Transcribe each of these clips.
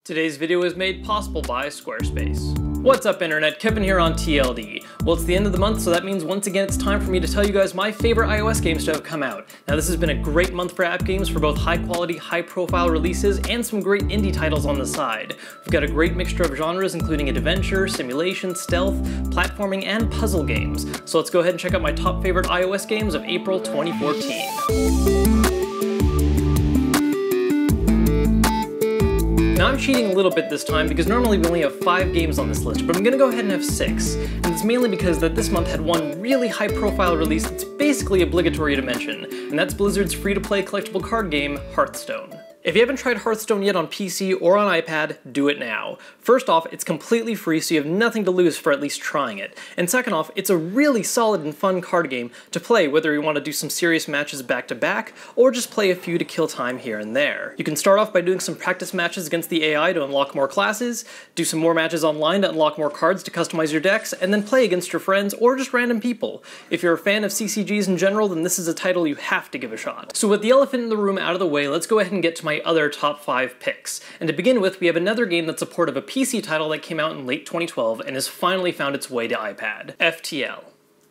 Today's video is made possible by Squarespace. What's up internet, Kevin here on TLD. Well, it's the end of the month, so that means once again it's time for me to tell you guys my favorite iOS games to have come out. Now this has been a great month for app games for both high quality, high profile releases and some great indie titles on the side. We've got a great mixture of genres including adventure, simulation, stealth, platforming, and puzzle games. So let's go ahead and check out my top favorite iOS games of April 2014. Now I'm cheating a little bit this time because normally we only have 5 games on this list, but I'm gonna go ahead and have 6. And it's mainly because that this month had one really high profile release that's basically obligatory to mention, and that's Blizzard's free-to-play collectible card game, Hearthstone. If you haven't tried Hearthstone yet on PC or on iPad, do it now. First off, it's completely free, so you have nothing to lose for at least trying it. And second off, it's a really solid and fun card game to play whether you want to do some serious matches back-to-back, or just play a few to kill time here and there. You can start off by doing some practice matches against the AI to unlock more classes, do some more matches online to unlock more cards to customize your decks, and then play against your friends or just random people. If you're a fan of CCGs in general, then this is a title you have to give a shot. So with the elephant in the room out of the way, let's go ahead and get to my other top 5 picks. And to begin with, we have another game that's a port of a PC title that came out in late 2012 and has finally found its way to iPad. FTL.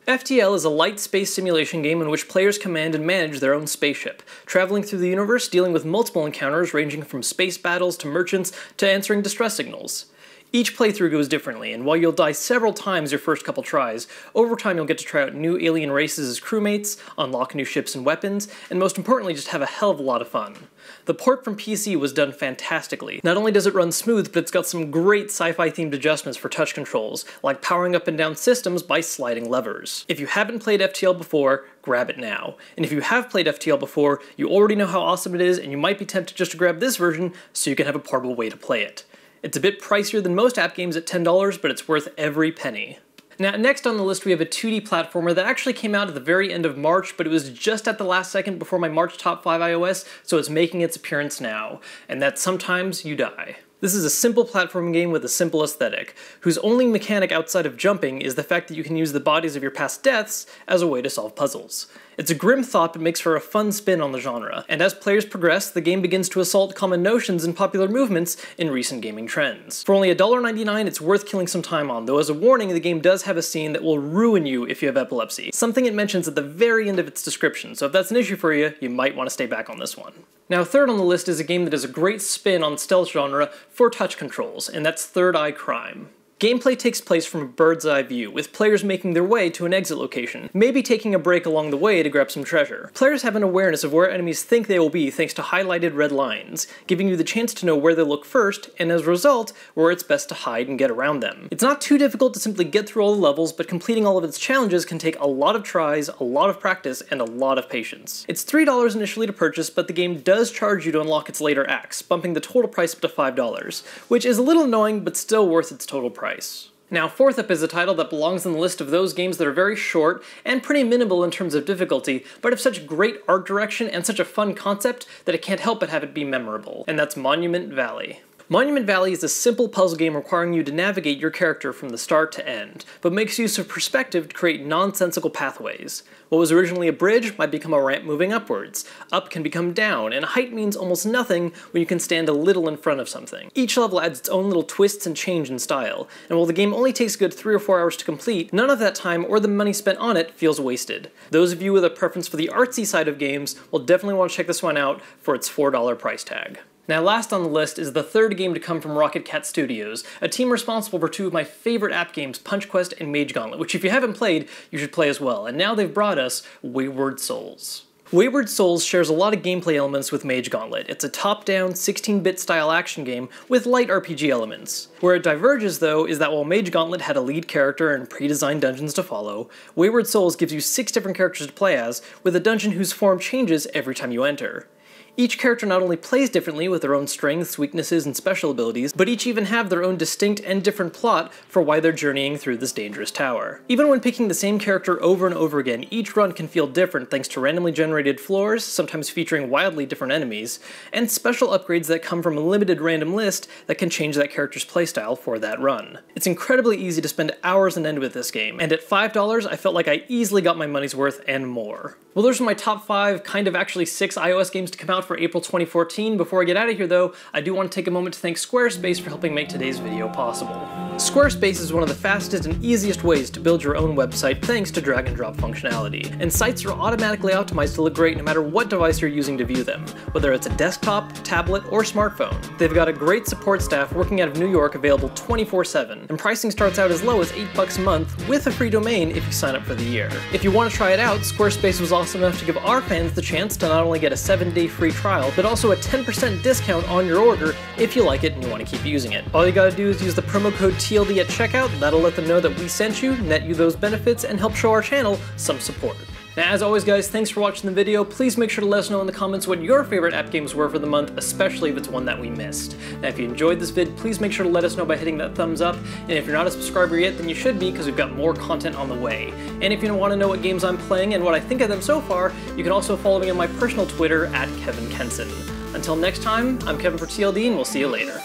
FTL is a light space simulation game in which players command and manage their own spaceship, traveling through the universe dealing with multiple encounters ranging from space battles to merchants to answering distress signals. Each playthrough goes differently, and while you'll die several times your first couple tries, over time you'll get to try out new alien races as crewmates, unlock new ships and weapons, and most importantly just have a hell of a lot of fun. The port from PC was done fantastically. Not only does it run smooth, but it's got some great sci-fi themed adjustments for touch controls, like powering up and down systems by sliding levers. If you haven't played FTL before, grab it now. And if you have played FTL before, you already know how awesome it is, and you might be tempted just to grab this version so you can have a portable way to play it. It's a bit pricier than most app games at $10, but it's worth every penny. Now, next on the list we have a 2D platformer that actually came out at the very end of March, but it was just at the last second before my March top 5 iOS, so it's making its appearance now, and that's Sometimes You Die. This is a simple platforming game with a simple aesthetic, whose only mechanic outside of jumping is the fact that you can use the bodies of your past deaths as a way to solve puzzles. It's a grim thought but makes for a fun spin on the genre, and as players progress, the game begins to assault common notions and popular movements in recent gaming trends. For only $1.99, it's worth killing some time on, though as a warning, the game does have a scene that will ruin you if you have epilepsy, something it mentions at the very end of its description, so if that's an issue for you, you might want to stay back on this one. Now, third on the list is a game that has a great spin on stealth genre for touch controls, and that's Third Eye Crime. Gameplay takes place from a bird's eye view, with players making their way to an exit location, maybe taking a break along the way to grab some treasure. Players have an awareness of where enemies think they will be thanks to highlighted red lines, giving you the chance to know where they look first, and as a result, where it's best to hide and get around them. It's not too difficult to simply get through all the levels, but completing all of its challenges can take a lot of tries, a lot of practice, and a lot of patience. It's $3 initially to purchase, but the game does charge you to unlock its later acts, bumping the total price up to $5, which is a little annoying, but still worth its total price. Now, fourth up is a title that belongs on the list of those games that are very short and pretty minimal in terms of difficulty, but have such great art direction and such a fun concept that it can't help but have it be memorable, and that's Monument Valley. Monument Valley is a simple puzzle game requiring you to navigate your character from the start to end, but makes use of perspective to create nonsensical pathways. What was originally a bridge might become a ramp moving upwards, up can become down, and height means almost nothing when you can stand a little in front of something. Each level adds its own little twists and change in style, and while the game only takes a good 3 or 4 hours to complete, none of that time or the money spent on it feels wasted. Those of you with a preference for the artsy side of games will definitely want to check this one out for its $4 price tag. Now, last on the list is the third game to come from Rocket Cat Studios, a team responsible for 2 of my favorite app games, Punch Quest and Mage Gauntlet, which if you haven't played, you should play as well, and now they've brought us Wayward Souls. Wayward Souls shares a lot of gameplay elements with Mage Gauntlet. It's a top-down, 16-bit style action game with light RPG elements. Where it diverges, though, is that while Mage Gauntlet had a lead character and pre-designed dungeons to follow, Wayward Souls gives you 6 different characters to play as, with a dungeon whose form changes every time you enter. Each character not only plays differently with their own strengths, weaknesses, and special abilities, but each even have their own distinct and different plot for why they're journeying through this dangerous tower. Even when picking the same character over and over again, each run can feel different thanks to randomly generated floors, sometimes featuring wildly different enemies, and special upgrades that come from a limited random list that can change that character's playstyle for that run. It's incredibly easy to spend hours on end with this game, and at $5 I felt like I easily got my money's worth and more. Well, those are my top 5, kind of actually 6 iOS games to come out out for April 2014. Before I get out of here though, I do want to take a moment to thank Squarespace for helping make today's video possible. Squarespace is one of the fastest and easiest ways to build your own website thanks to drag and drop functionality. And sites are automatically optimized to look great no matter what device you're using to view them, whether it's a desktop, tablet, or smartphone. They've got a great support staff working out of New York available 24/7, and pricing starts out as low as $8 a month with a free domain if you sign up for the year. If you want to try it out, Squarespace was awesome enough to give our fans the chance to not only get a 7-day free trial, but also a 10% discount on your order if you like it and you want to keep using it. All you gotta do is use the promo code TLD at checkout. That'll let them know that we sent you, net you those benefits, and help show our channel some support. Now, as always guys, thanks for watching the video. Please make sure to let us know in the comments what your favorite app games were for the month, especially if it's one that we missed. Now, if you enjoyed this vid, please make sure to let us know by hitting that thumbs up, and if you're not a subscriber yet, then you should be, because we've got more content on the way. And if you want to know what games I'm playing and what I think of them so far, you can also follow me on my personal Twitter, @KevinKenson. Until next time, I'm Kevin for TLD, and we'll see you later.